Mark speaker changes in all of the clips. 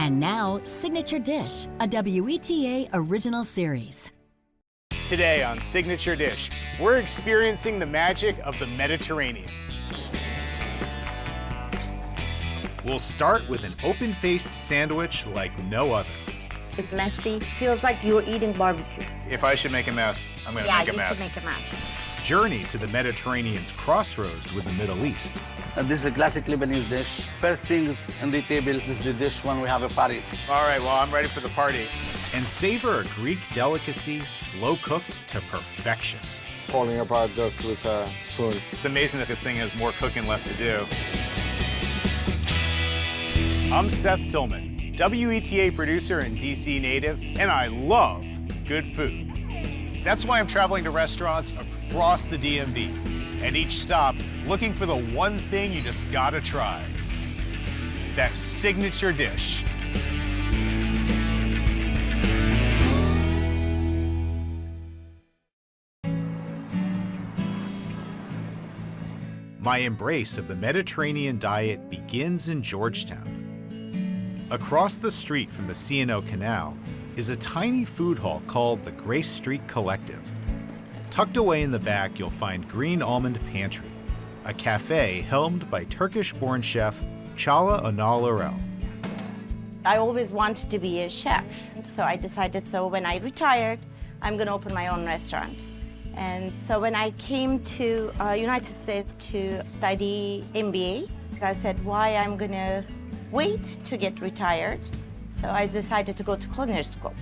Speaker 1: And now, Signature Dish, a WETA original series.
Speaker 2: Today on Signature Dish, we're experiencing the magic of the Mediterranean. We'll start with an open-faced sandwich like no other.
Speaker 3: It's messy. Feels like you're eating barbecue.
Speaker 2: If I should make a mess, I'm gonna make a mess.
Speaker 3: Yeah, you should make a mess.
Speaker 2: Journey to the Mediterranean's crossroads with the Middle East.
Speaker 4: This is a classic Lebanese dish. First things on the table, this is the dish when we have a party.
Speaker 2: All right, well, I'm ready for the party. And savor a Greek delicacy slow-cooked to perfection.
Speaker 5: It's falling apart just with a spoon.
Speaker 2: It's amazing that this thing has more cooking left to do. I'm Seth Tillman, WETA producer and DC native, and I love good food. That's why I'm traveling to restaurants across the DMV, and each stop looking for the one thing you just gotta try. That signature dish. My embrace of the Mediterranean diet begins in Georgetown. Across the street from the C&O Canal is a tiny food hall called the Grace Street Collective. Tucked away in the back, you'll find Green Almond Pantry, a cafe helmed by Turkish-born chef Çağla Önal.
Speaker 3: I always wanted to be a chef, so I decided, so when I retired, I'm gonna open my own restaurant. And so when I came to United States to study MBA, I said, why I'm gonna wait to get retired. So I decided to go to culinary school.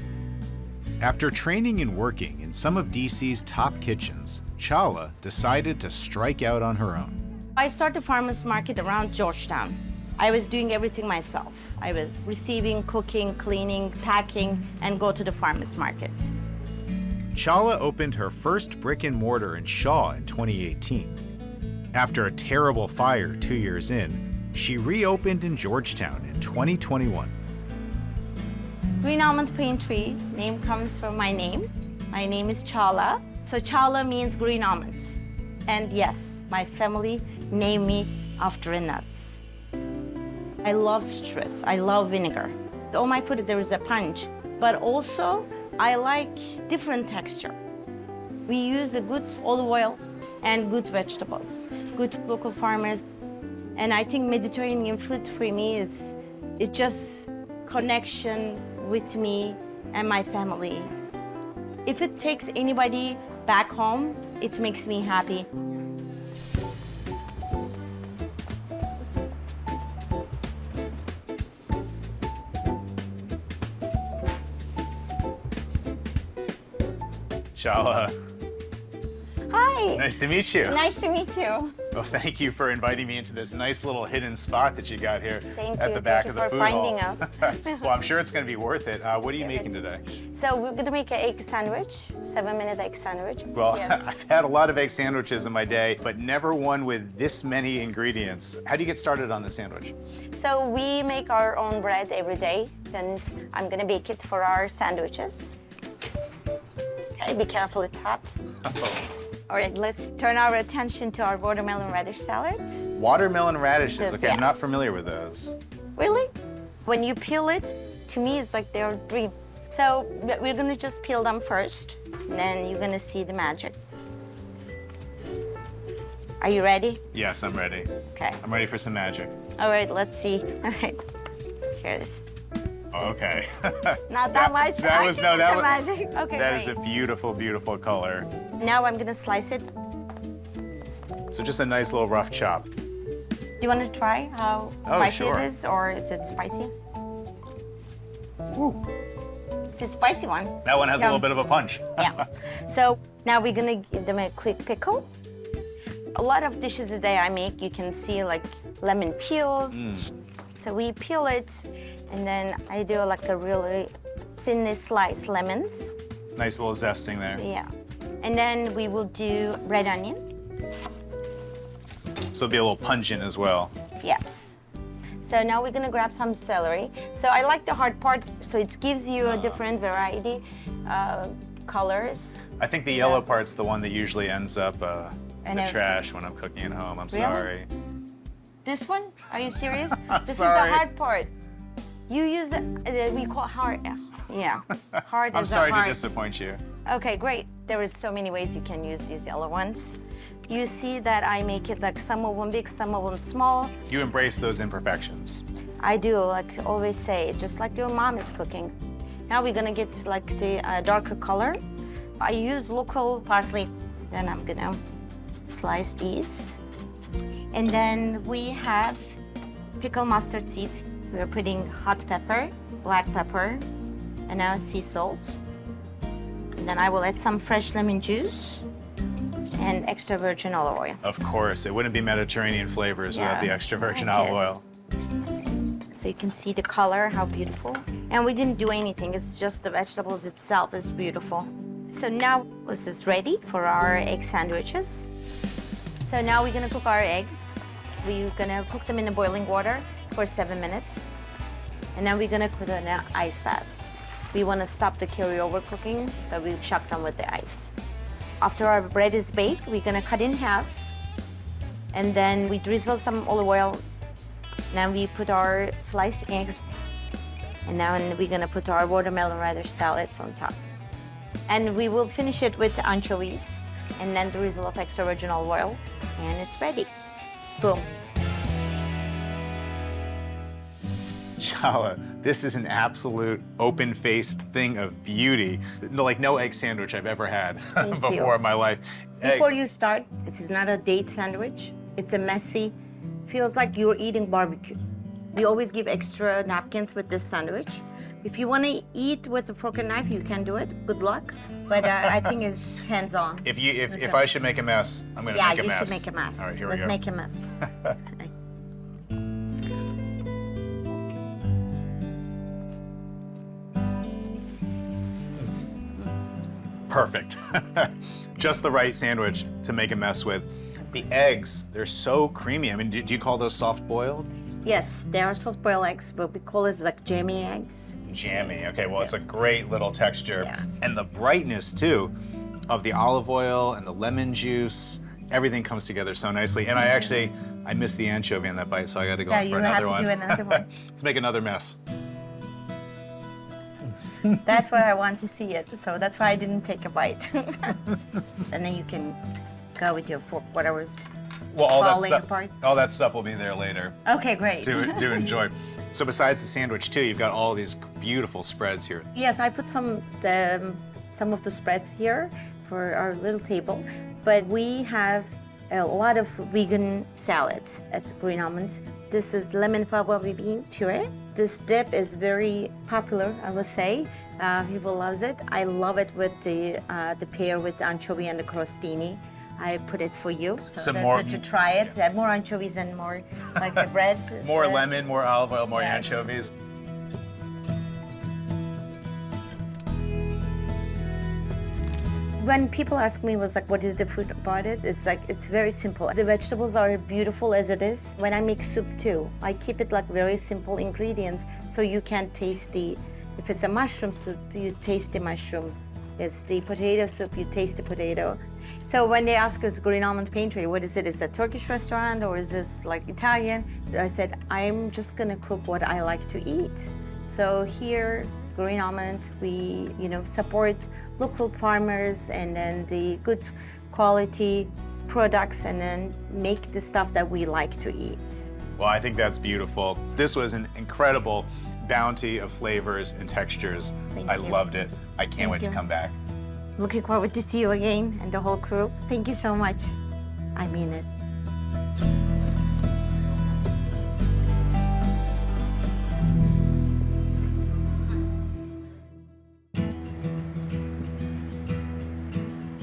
Speaker 2: After training and working in some of DC's top kitchens, Çağla decided to strike out on her own.
Speaker 3: I started a farmer's market around Georgetown. I was doing everything myself. I was receiving, cooking, cleaning, packing, and go to the farmer's market.
Speaker 2: Çağla opened her first brick and mortar in Shaw in 2018. After a terrible fire 2 years in, she reopened in Georgetown in 2021.
Speaker 3: Green Almond Pantry, name comes from my name. My name is Çağla. So Çağla means green almonds. And yes, my family named me after a nuts. I love citrus, I love vinegar. All my food, there is a punch, but also I like different texture. We use a good olive oil and good vegetables, good local farmers. And I think Mediterranean food for me is just connection with me and my family. If it takes anybody back home, it makes me happy.
Speaker 2: Çağla,
Speaker 3: Hi.
Speaker 2: nice to meet you.
Speaker 3: Nice to meet you.
Speaker 2: Well, thank you for inviting me into this nice little hidden spot that you got here
Speaker 3: Thank
Speaker 2: at
Speaker 3: you.
Speaker 2: the back
Speaker 3: Thank
Speaker 2: of
Speaker 3: you
Speaker 2: the
Speaker 3: for
Speaker 2: food
Speaker 3: finding
Speaker 2: hall.
Speaker 3: us.
Speaker 2: Well, I'm sure it's going to be worth it. What are you making today?
Speaker 3: So we're gonna make an egg sandwich, 7-minute egg sandwich.
Speaker 2: Well,
Speaker 3: Yes.
Speaker 2: I've had a lot of egg sandwiches in my day, but never one with this many ingredients. How do you get started on the sandwich?
Speaker 3: So we make our own bread every day, and I'm gonna bake it for our sandwiches. Okay, be careful, it's hot. All right, let's turn our attention to our watermelon radish salad.
Speaker 2: Watermelon radishes.
Speaker 3: Yes,
Speaker 2: Okay, I'm not
Speaker 3: yes.
Speaker 2: familiar with those.
Speaker 3: Really? When you peel it, to me, it's like they're dream. So we're gonna just peel them first, and then you're gonna see the magic. Are you ready?
Speaker 2: Yes, I'm ready.
Speaker 3: Okay.
Speaker 2: I'm ready for some magic.
Speaker 3: All right, let's see. All right, here it is.
Speaker 2: Okay.
Speaker 3: Not that much.
Speaker 2: That
Speaker 3: I
Speaker 2: was
Speaker 3: think
Speaker 2: no.
Speaker 3: it's
Speaker 2: That
Speaker 3: a
Speaker 2: was
Speaker 3: magic. Okay,
Speaker 2: That
Speaker 3: great.
Speaker 2: is a beautiful, beautiful color.
Speaker 3: Now I'm gonna slice it.
Speaker 2: So just a nice little rough chop.
Speaker 3: Do you want to try how spicy
Speaker 2: sure.
Speaker 3: it is, or is it spicy?
Speaker 2: Ooh.
Speaker 3: It's a spicy one.
Speaker 2: That one has a
Speaker 3: Yum.
Speaker 2: little bit of a punch.
Speaker 3: Yeah. So now we're gonna give them a quick pickle. A lot of dishes today I make, you can see like lemon peels. So we peel it, and then I do like a really thinly sliced lemons.
Speaker 2: Nice little zesting there.
Speaker 3: Yeah. And then we will do red onion.
Speaker 2: So it'll be a little pungent as well.
Speaker 3: Yes. So now we're gonna grab some celery. So I like the hard parts, so it gives you a different variety, colors.
Speaker 2: I think the yellow part's the one that usually ends up in the
Speaker 3: know.
Speaker 2: trash when I'm cooking at home. I'm
Speaker 3: Really?
Speaker 2: sorry.
Speaker 3: This one? Are you serious? This is
Speaker 2: sorry.
Speaker 3: the hard part. You use, we call hard, yeah. Hard
Speaker 2: I'm
Speaker 3: is
Speaker 2: sorry
Speaker 3: a hard.
Speaker 2: to disappoint you.
Speaker 3: Okay, great. There is so many ways you can use these yellow ones. You see that I make it like some of them big, some of them small.
Speaker 2: You embrace those imperfections.
Speaker 3: I do, like I always say, just like your mom is cooking. Now we're gonna get like the darker color. I use local parsley. Then I'm gonna slice these. And then we have pickled mustard seeds. We're putting hot pepper, black pepper, and now sea salt. And then I will add some fresh lemon juice and extra virgin olive oil.
Speaker 2: Of course, it wouldn't be Mediterranean flavors without the extra virgin
Speaker 3: I
Speaker 2: olive
Speaker 3: like
Speaker 2: oil.
Speaker 3: So you can see the color, how beautiful. And we didn't do anything, it's just the vegetables itself is beautiful. So now this is ready for our egg sandwiches. So now we're gonna cook our eggs. We're gonna cook them in the boiling water for 7 minutes. And then we're gonna put in an ice bath. We wanna stop the carryover cooking, so we chuck them with the ice. After our bread is baked, we're gonna cut in half. And then we drizzle some olive oil. Now we put our sliced eggs. And now we're gonna put our watermelon radish salads on top. And we will finish it with anchovies and then drizzle of extra virgin olive oil. And it's ready. Boom.
Speaker 2: Chala, this is an absolute open-faced thing of beauty. Like no egg sandwich I've ever had before in my life.
Speaker 3: Before you start, this is not a date sandwich. It's a messy, feels like you're eating barbecue. We always give extra napkins with this sandwich. If you want to eat with a fork and knife, you can do it. Good luck. But I think it's hands-on.
Speaker 2: If I should make a mess, I'm gonna make a mess.
Speaker 3: Yeah, you should make a mess.
Speaker 2: All right, here we go.
Speaker 3: Let's make a mess.
Speaker 2: Perfect. Just the right sandwich to make a mess with. The eggs, they're so creamy. I mean, do you call those soft-boiled?
Speaker 3: Yes, they are soft-boiled eggs, but we call it like jammy eggs.
Speaker 2: Jammy, okay, well,
Speaker 3: Yes.
Speaker 2: it's a great little texture.
Speaker 3: Yeah.
Speaker 2: And the brightness, too, of the olive oil and the lemon juice, everything comes together so nicely. And I missed the anchovy on that bite, so I gotta go
Speaker 3: Yeah,
Speaker 2: in for
Speaker 3: you have
Speaker 2: another
Speaker 3: to
Speaker 2: one.
Speaker 3: do another one.
Speaker 2: Let's make another mess.
Speaker 3: That's where I want to see it, so that's why I didn't take a bite. And then you can go with your fork, whatever's
Speaker 2: Well,
Speaker 3: falling apart.
Speaker 2: all that stuff will be there later
Speaker 3: Okay, great.
Speaker 2: to enjoy. So besides the sandwich, too, you've got all these beautiful spreads here.
Speaker 3: Yes, I put some of the spreads here for our little table, but we have a lot of vegan salads at Green Almond. This is lemon fava bean puree. This dip is very popular, I would say. People loves it. I love it with the pair with the anchovy and the crostini. I put it for you, so
Speaker 2: Some
Speaker 3: that's
Speaker 2: more-
Speaker 3: to try it. More anchovies and more like the bread.
Speaker 2: More lemon, more olive oil, more
Speaker 3: Yes.
Speaker 2: anchovies.
Speaker 3: When people ask me, what is the food about it? It's like, it's very simple. The vegetables are beautiful as it is. When I make soup too, I keep it like very simple ingredients so you can taste if it's a mushroom soup, you taste the mushroom. It's the potato soup, you taste the potato. So when they ask us Green Almond Pantry, what is it? Is it a Turkish restaurant or is this like Italian? I said, I'm just gonna cook what I like to eat. So here, Green Almond, we support local farmers and then the good quality products and then make the stuff that we like to eat.
Speaker 2: Well, I think that's beautiful. This was an incredible bounty of flavors and textures.
Speaker 3: Thank
Speaker 2: I
Speaker 3: you.
Speaker 2: loved it. I can't wait to
Speaker 3: you.
Speaker 2: come back.
Speaker 3: Looking forward to see you again and the whole crew. Thank you so much. I mean it.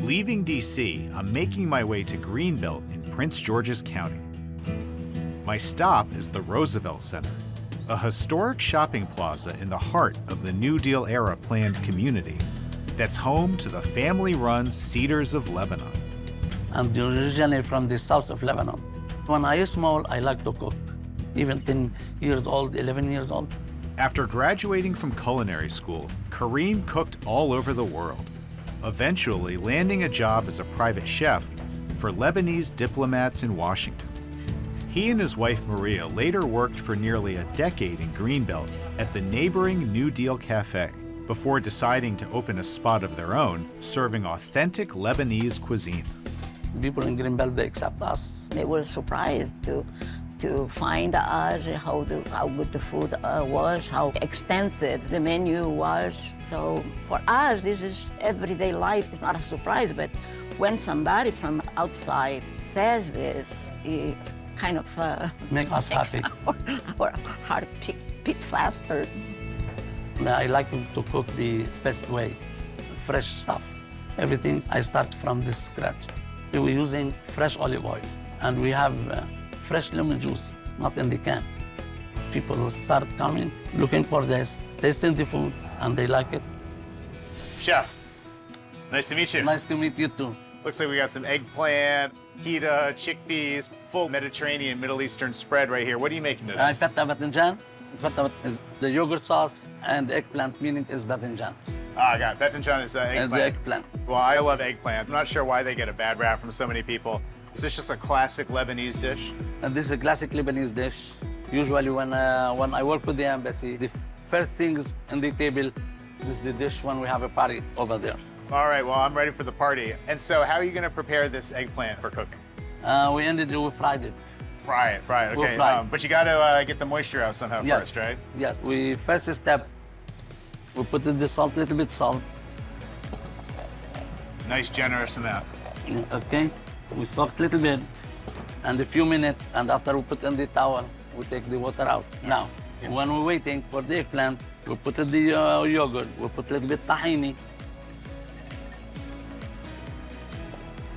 Speaker 2: Leaving D.C., I'm making my way to Greenbelt in Prince George's County. My stop is the Roosevelt Center, a historic shopping plaza in the heart of the New Deal era planned community that's home to the family-run Cedars of Lebanon.
Speaker 4: I'm originally from the south of Lebanon. When I was small, I liked to cook. Even 10 years old, 11 years old.
Speaker 2: After graduating from culinary school, Kareem cooked all over the world, eventually landing a job as a private chef for Lebanese diplomats in Washington. He and his wife Maria later worked for nearly a decade in Greenbelt at the neighboring New Deal Cafe before deciding to open a spot of their own, serving authentic Lebanese cuisine.
Speaker 4: People in Greenbelt, they accept us.
Speaker 6: They were surprised to find us, how good the food was, how extensive the menu was. So for us, this is everyday life. It's not a surprise, but when somebody from outside says this, it kind of
Speaker 4: Make us happy.
Speaker 6: our heart beat faster.
Speaker 4: I like to cook the best way, fresh stuff. Everything I start from the scratch. We're using fresh olive oil, and we have fresh lemon juice, not in the can. People will start coming, looking for this, tasting the food, and they like it.
Speaker 2: Chef, nice to meet you.
Speaker 4: Nice to meet you too.
Speaker 2: Looks like we got some eggplant, pita, chickpeas, full Mediterranean, Middle Eastern spread right here. What are you making today?
Speaker 4: Feta batinjan. Feta is the yogurt sauce, and the eggplant meaning is batinjan.
Speaker 2: I got it. Batinjan is eggplant.
Speaker 4: And the eggplant.
Speaker 2: Well, I love eggplants. I'm not sure why they get a bad rap from so many people. Is this just a classic Lebanese dish?
Speaker 4: And this is a classic Lebanese dish. Usually when I work with the embassy, the first things on the table is the dish when we have a party over there.
Speaker 2: All right, well, I'm ready for the party. And so how are you going to prepare this eggplant for cooking?
Speaker 4: We fried it.
Speaker 2: Fry it, okay.
Speaker 4: We'll fry it.
Speaker 2: But you got to get the moisture out somehow
Speaker 4: Yes.
Speaker 2: first, right?
Speaker 4: Yes. First step, we put in the salt, little bit salt.
Speaker 2: Nice, generous amount.
Speaker 4: Okay. We soak a little bit, and a few minutes, and after we put in the towel, we take the water out. Now, when we're waiting for the eggplant, we put in the yogurt, we put a little bit tahini,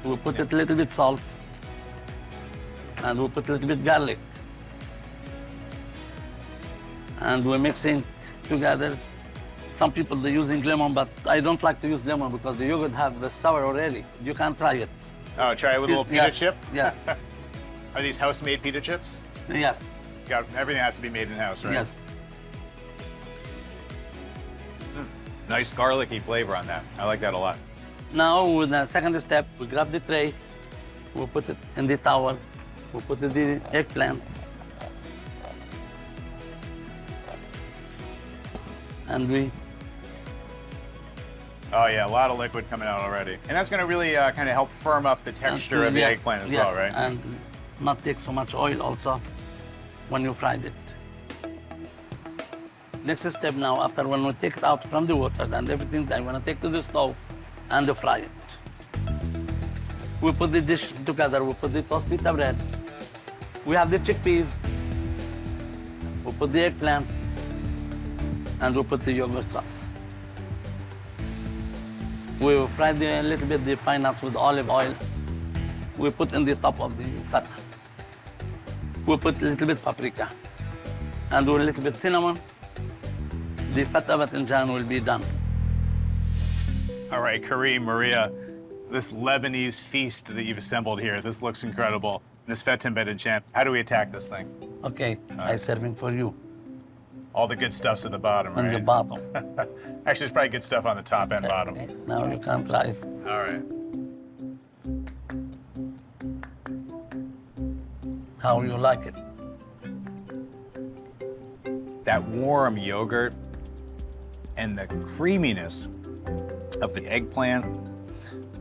Speaker 4: we put a little bit salt, and we put a little bit garlic. And we're mixing together. Some people, they're using lemon, but I don't like to use lemon because the yogurt have the sour already. You can try it.
Speaker 2: Oh, try it with a little pita
Speaker 4: Yes,
Speaker 2: chip?
Speaker 4: Yes.
Speaker 2: Are these house-made pita chips?
Speaker 4: Yes.
Speaker 2: Everything has to be made in-house, right?
Speaker 4: Yes.
Speaker 2: Nice garlicky flavor on that. I like that a lot.
Speaker 4: Now, with the second step, we grab the tray, we put it in the towel, we put the eggplant, and we...
Speaker 2: Oh yeah, a lot of liquid coming out already. And that's going to really kind of help firm up the texture of the
Speaker 4: Yes,
Speaker 2: eggplant as
Speaker 4: yes,
Speaker 2: well, right?
Speaker 4: And not take so much oil also when you fried it. Next step now, after when we take it out from the water and everything, I want to take to the stove and fry it. We put the dish together, we put the toast pita bread, we have the chickpeas, we put the eggplant, and we put the yogurt sauce. We fried a little bit the pine nuts with olive oil. We put in the top of the feta. We put a little bit paprika and a little bit cinnamon. The feta batinjan will be done.
Speaker 2: All right, Kareem, Maria, this Lebanese feast that you've assembled here, this looks incredible. This feta batinjan, how do we attack this thing?
Speaker 4: Okay, I'm serving for you
Speaker 2: All the good stuff's at the bottom, right?
Speaker 4: on the bottom.
Speaker 2: Actually, there's probably good stuff on the top and bottom.
Speaker 4: Okay, now you can try it.
Speaker 2: All right.
Speaker 4: How you like it.
Speaker 2: That warm yogurt and the creaminess of the eggplant,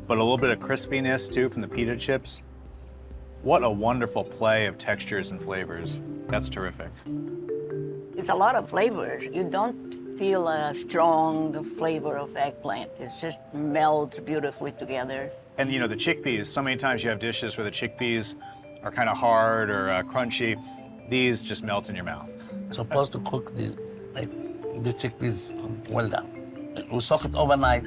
Speaker 2: but a little bit of crispiness too from the pita chips. What a wonderful play of textures and flavors. That's terrific.
Speaker 6: It's a lot of flavors. You don't feel a strong flavor of eggplant. It just melts beautifully together.
Speaker 2: And you know, the chickpeas, so many times you have dishes where the chickpeas are kind of hard or crunchy. These just melt in your mouth.
Speaker 4: Supposed to cook the chickpeas well done. We soak it overnight,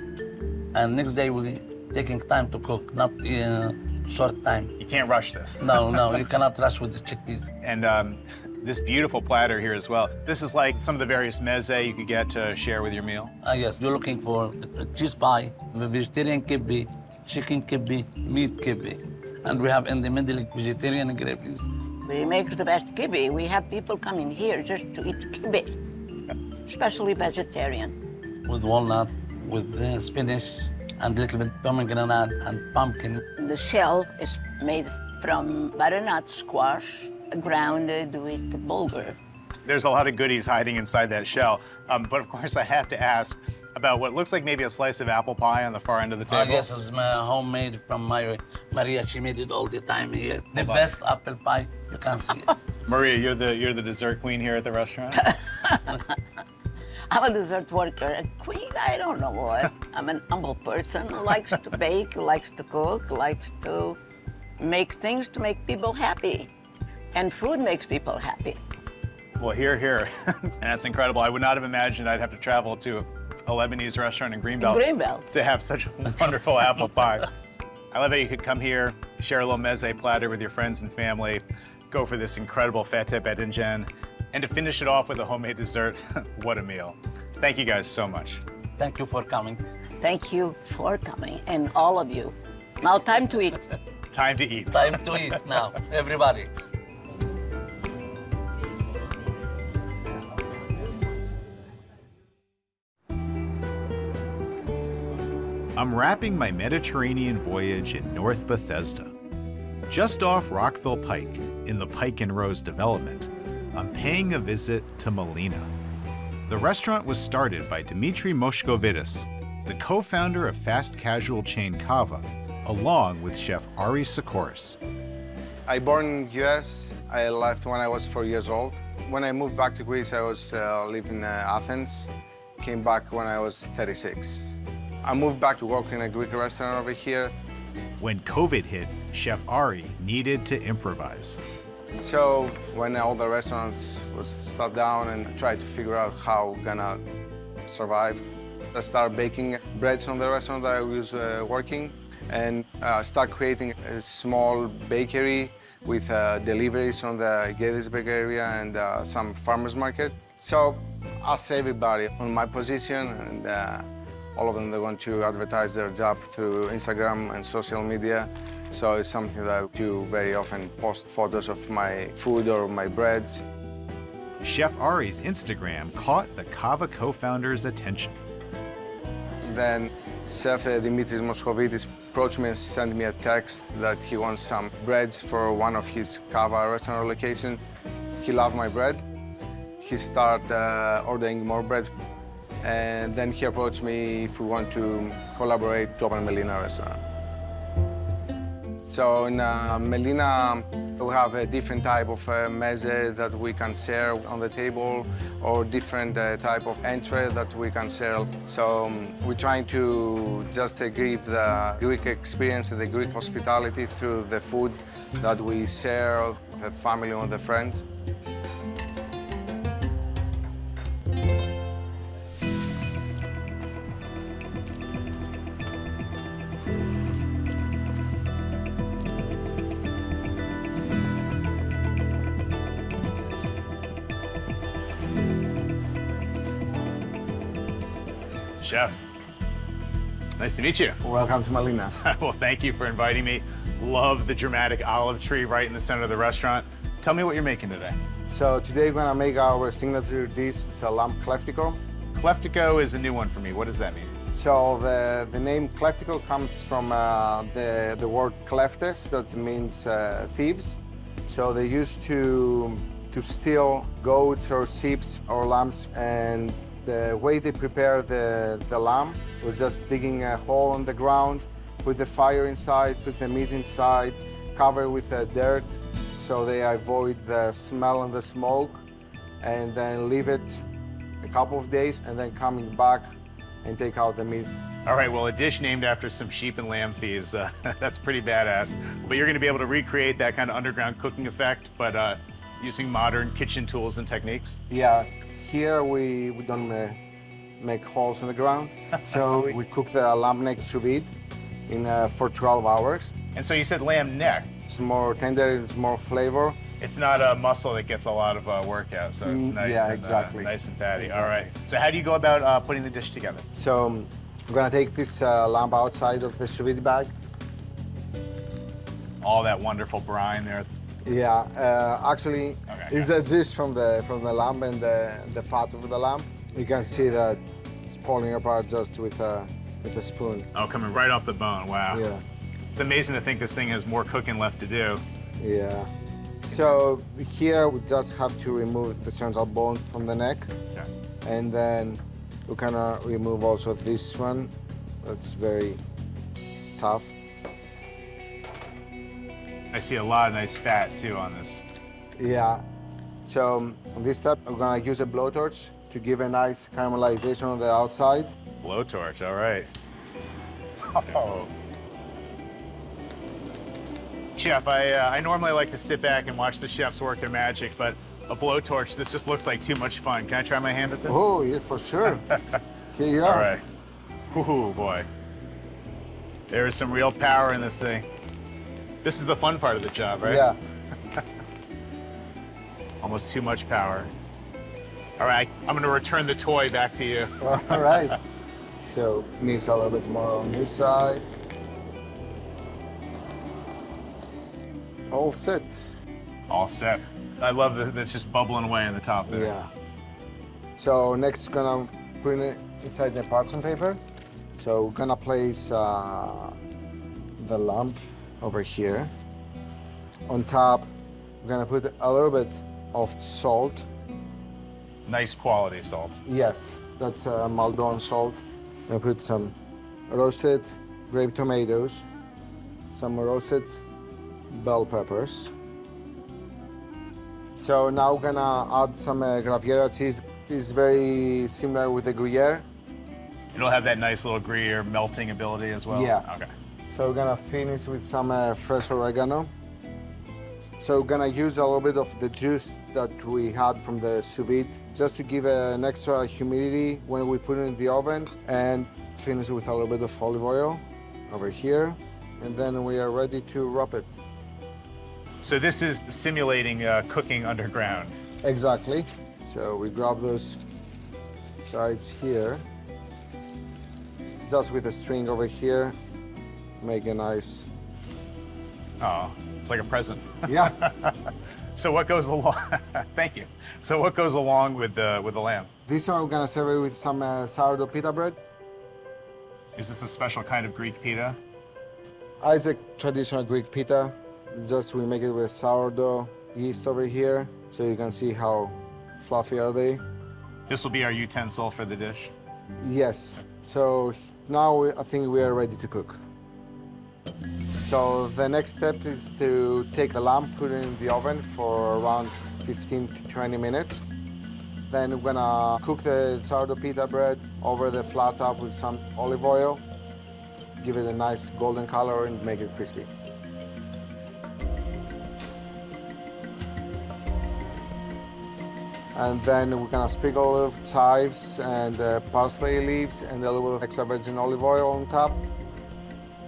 Speaker 4: and next day we taking time to cook, not short time.
Speaker 2: You can't rush this.
Speaker 4: No, you cannot rush with the chickpeas.
Speaker 2: And this beautiful platter here as well. This is like some of the various meze you could get to share with your meal.
Speaker 4: Yes, you're looking for a cheese pie, a vegetarian kibbe, chicken kibbe, meat kibbe. And we have in the middle vegetarian gravies.
Speaker 6: We make the best kibbe. We have people coming here just to eat kibbe, especially vegetarian.
Speaker 4: With walnut, with spinach, and a little bit pomegranate and pumpkin.
Speaker 6: The shell is made from butternut squash grounded with bulgur.
Speaker 2: There's a lot of goodies hiding inside that shell. But of course, I have to ask about what looks like maybe a slice of apple pie on the far end of the table.
Speaker 4: Yes, it's my homemade from my Maria. She made it all the time here. The best apple pie, you can see it.
Speaker 2: Maria, you're the dessert queen here at the restaurant?
Speaker 6: I'm a dessert worker. A queen, I don't know what. I'm an humble person who likes to bake, who likes to cook, who likes to make things to make people happy. And food makes people happy.
Speaker 2: Well, here. And that's incredible. I would not have imagined I'd have to travel to a Lebanese restaurant in Greenbelt,
Speaker 6: Greenbelt.
Speaker 2: to have such a wonderful apple pie. I love how you could come here, share a little meze platter with your friends and family, go for this incredible fete bedinjen, and to finish it off with a homemade dessert. What a meal. Thank you guys so much.
Speaker 4: Thank you for coming.
Speaker 6: Thank you for coming, and all of you. Now time to eat.
Speaker 2: Time to eat.
Speaker 4: Time to eat now, everybody.
Speaker 2: I'm wrapping my Mediterranean voyage in North Bethesda. Just off Rockville Pike, in the Pike and Rose development, I'm paying a visit to Melina. The restaurant was started by Dimitri Moshkovitis, the co-founder of fast casual chain Kava, along with chef Ari Sikoris.
Speaker 5: I born in US. I left when I was 4 years old. When I moved back to Greece, I was living in Athens. Came back when I was 36. I moved back to work in a Greek restaurant over here.
Speaker 2: When COVID hit, Chef Ari needed to improvise.
Speaker 5: So when all the restaurants was shut down and tried to figure out how gonna survive, I started baking breads on the restaurant that I was working, and start creating a small bakery with deliveries on the Gettysburg area and some farmers market. So asked everybody on my position, and all of them, they want to advertise their job through Instagram and social media. So it's something that I do very often, post photos of my food or my breads.
Speaker 2: Chef Ari's Instagram caught the Kava co-founder's attention.
Speaker 5: Then Chef Dimitris Moskovitis approached me and sent me a text that he wants some breads for one of his Kava restaurant locations. He loved my bread. He started ordering more bread. And then he approached me if we want to collaborate to open a Melina restaurant. So in Melina, we have a different type of meze that we can serve on the table, or different type of entree that we can serve. So we're trying to just give the Greek experience and the Greek hospitality through the food that we share with the family and the friends.
Speaker 2: Chef, nice to meet you.
Speaker 5: Welcome to Melina.
Speaker 2: Well, thank you for inviting me. Love the dramatic olive tree right in the center of the restaurant. Tell me what you're making today.
Speaker 5: So today we're gonna make our signature dish. It's a lamb kleftico.
Speaker 2: Kleftico is a new one for me. What does that mean?
Speaker 5: So the name kleftico comes from the word kleftes, that means thieves. So they used to steal goats or sheep or lambs, and the way they prepare the lamb was just digging a hole in the ground, put the fire inside, put the meat inside, cover with dirt so they avoid the smell and the smoke, and then leave it a couple of days, and then coming back and take out the meat.
Speaker 2: All right, well, a dish named after some sheep and lamb thieves. That's pretty badass. But you're gonna be able to recreate that kind of underground cooking effect, but using modern kitchen tools and techniques?
Speaker 5: Yeah, here we don't make holes in the ground. So we cook the lamb neck sous vide for 12 hours.
Speaker 2: And so you said lamb neck.
Speaker 5: It's more tender, it's more flavor.
Speaker 2: It's not a muscle that gets a lot of workout, so it's nice,
Speaker 5: yeah,
Speaker 2: and,
Speaker 5: exactly.
Speaker 2: Nice and fatty.
Speaker 5: Exactly.
Speaker 2: All right. So how do you go about putting the dish together?
Speaker 5: So we're gonna take this lamb outside of the sous vide bag.
Speaker 2: All that wonderful brine there.
Speaker 5: Yeah, actually,
Speaker 2: Okay,
Speaker 5: it's a juice from the lamb and the fat of the lamb. You can see that it's pulling apart just with a spoon.
Speaker 2: Oh, coming right off the bone. Wow.
Speaker 5: Yeah,
Speaker 2: It's amazing to think this thing has more cooking left to do.
Speaker 5: yeah. So here we just have to remove the central bone from the neck.
Speaker 2: Yeah.
Speaker 5: And then we kind of remove also this one. That's very tough.
Speaker 2: I see a lot of nice fat too on this.
Speaker 5: Yeah. So on this step, we're gonna use a blowtorch to give a nice caramelization on the outside.
Speaker 2: Blowtorch, all right. Oh. Chef, I normally like to sit back and watch the chefs work their magic, but a blowtorch, this just looks like too much fun. Can I try my hand at this?
Speaker 5: Oh, yeah, for sure. Here you are.
Speaker 2: All right. Ooh, boy. There is some real power in this thing. This is the fun part of the job, right?
Speaker 5: Yeah.
Speaker 2: Almost too much power. All right, I'm gonna return the toy back to you.
Speaker 5: All right. So needs a little bit more on this side. All set.
Speaker 2: All set. I love that it's just bubbling away in the top there.
Speaker 5: Yeah. So next, gonna put it inside the parchment paper. So we're gonna place the lamb over here. On top, we're gonna put a little bit of salt.
Speaker 2: Nice quality salt.
Speaker 5: Yes, that's Maldon salt. I'm gonna put some roasted grape tomatoes, some roasted bell peppers. So now we're gonna add some Graviera cheese. It's very similar with the Gruyere.
Speaker 2: It'll have that nice little Gruyere melting ability as well?
Speaker 5: Yeah.
Speaker 2: Okay.
Speaker 5: So we're gonna finish with some fresh oregano. So we're gonna use a little bit of the juice that we had from the sous vide, just to give an extra humidity when we put it in the oven, and finish with a little bit of olive oil over here. And then we are ready to wrap it.
Speaker 2: So this is simulating cooking underground.
Speaker 5: Exactly. So we grab those sides here, just with a string over here, make a nice.
Speaker 2: Oh, it's like a present.
Speaker 5: Yeah.
Speaker 2: So what goes along? Thank you. So what goes along with the lamb?
Speaker 5: This one we're gonna serve it with some sourdough pita bread.
Speaker 2: Is this a special kind of Greek pita?
Speaker 5: It's a traditional Greek pita. Just we make it with sourdough yeast over here, so you can see how fluffy are they.
Speaker 2: This will be our utensil for the dish.
Speaker 5: Yes. So now I think we are ready to cook. So the next step is to take the lamb, put it in the oven for around 15 to 20 minutes. Then we're gonna cook the sourdough pita bread over the flat top with some olive oil, give it a nice golden color and make it crispy. And then we're gonna sprinkle of chives and parsley leaves and a little bit of extra virgin olive oil on top.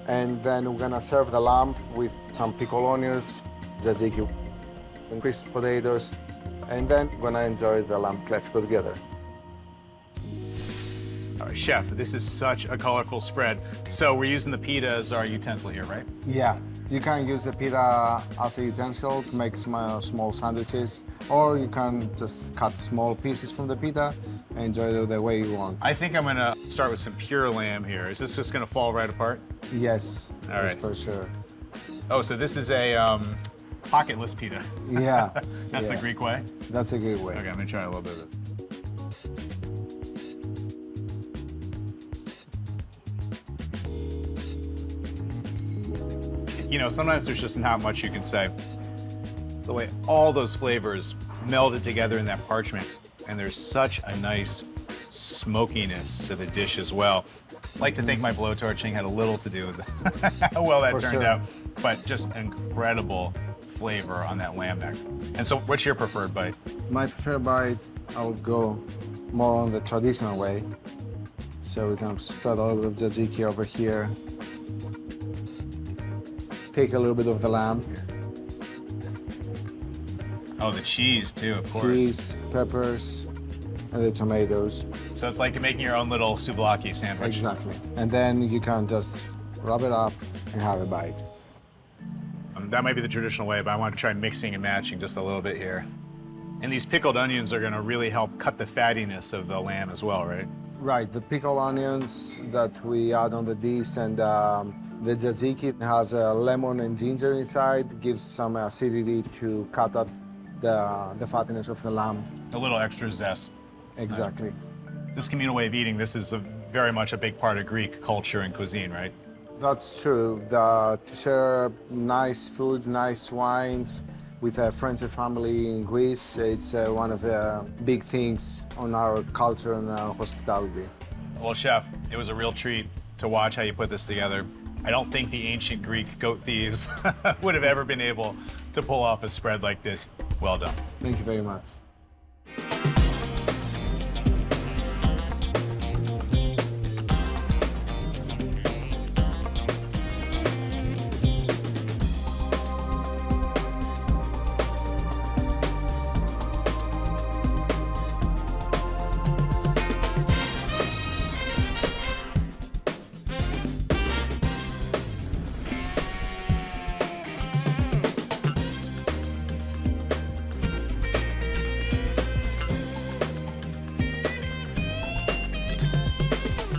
Speaker 5: And then we're gonna serve the lamb with some pickled onions, tzatziki, and crisp potatoes. And then we're gonna enjoy the lamb clafco together.
Speaker 2: All right, chef, this is such a colorful spread. So we're using the pita as our utensil here, right?
Speaker 5: Yeah, you can use the pita as a utensil to make small sandwiches, or you can just cut small pieces from the pita and enjoy it the way you want.
Speaker 2: I think I'm gonna start with some pure lamb here. Is this just gonna fall right apart?
Speaker 5: Yes,
Speaker 2: All
Speaker 5: yes,
Speaker 2: right.
Speaker 5: for sure.
Speaker 2: Oh, so this is a pocketless pita.
Speaker 5: Yeah.
Speaker 2: That's
Speaker 5: yeah.
Speaker 2: the Greek way?
Speaker 5: That's a good way.
Speaker 2: Okay, I'm gonna try a little bit of it. You know, sometimes there's just not much you can say. The way all those flavors melded together in that parchment, and there's such a nice smokiness to the dish as well. I'd like to think my blowtorching had a little to do with how well that
Speaker 5: For
Speaker 2: turned
Speaker 5: sure.
Speaker 2: out, but just incredible flavor on that lamb neck. And so what's your preferred bite?
Speaker 5: My preferred bite, I would go more on the traditional way. So we can spread a little bit of tzatziki over here. Take a little bit of the lamb,
Speaker 2: Oh, the cheese too, of course.
Speaker 5: cheese, peppers, and the tomatoes.
Speaker 2: So it's like making your own little souvlaki sandwich.
Speaker 5: Exactly. And then you can just rub it up and have a bite.
Speaker 2: That might be the traditional way, but I want to try mixing and matching just a little bit here. And these pickled onions are going to really help cut the fattiness of the lamb as well, right?
Speaker 5: Right, the pickled onions that we add on the dish, and the tzatziki has lemon and ginger inside, gives some acidity to cut up the fattiness of the lamb.
Speaker 2: A little extra zest.
Speaker 5: Exactly.
Speaker 2: This communal way of eating, this is very much a big part of Greek culture and cuisine, right?
Speaker 5: That's true. To share nice food, nice wines with friends and family in Greece, it's one of the big things on our culture and our hospitality.
Speaker 2: Well, Chef, it was a real treat to watch how you put this together. I don't think the ancient Greek goat thieves would have ever been able to pull off a spread like this. Well done.
Speaker 5: Thank you very much.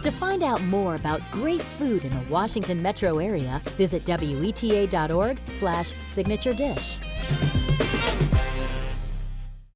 Speaker 1: To find out more about great food in the Washington metro area, visit WETA.org/signature dish.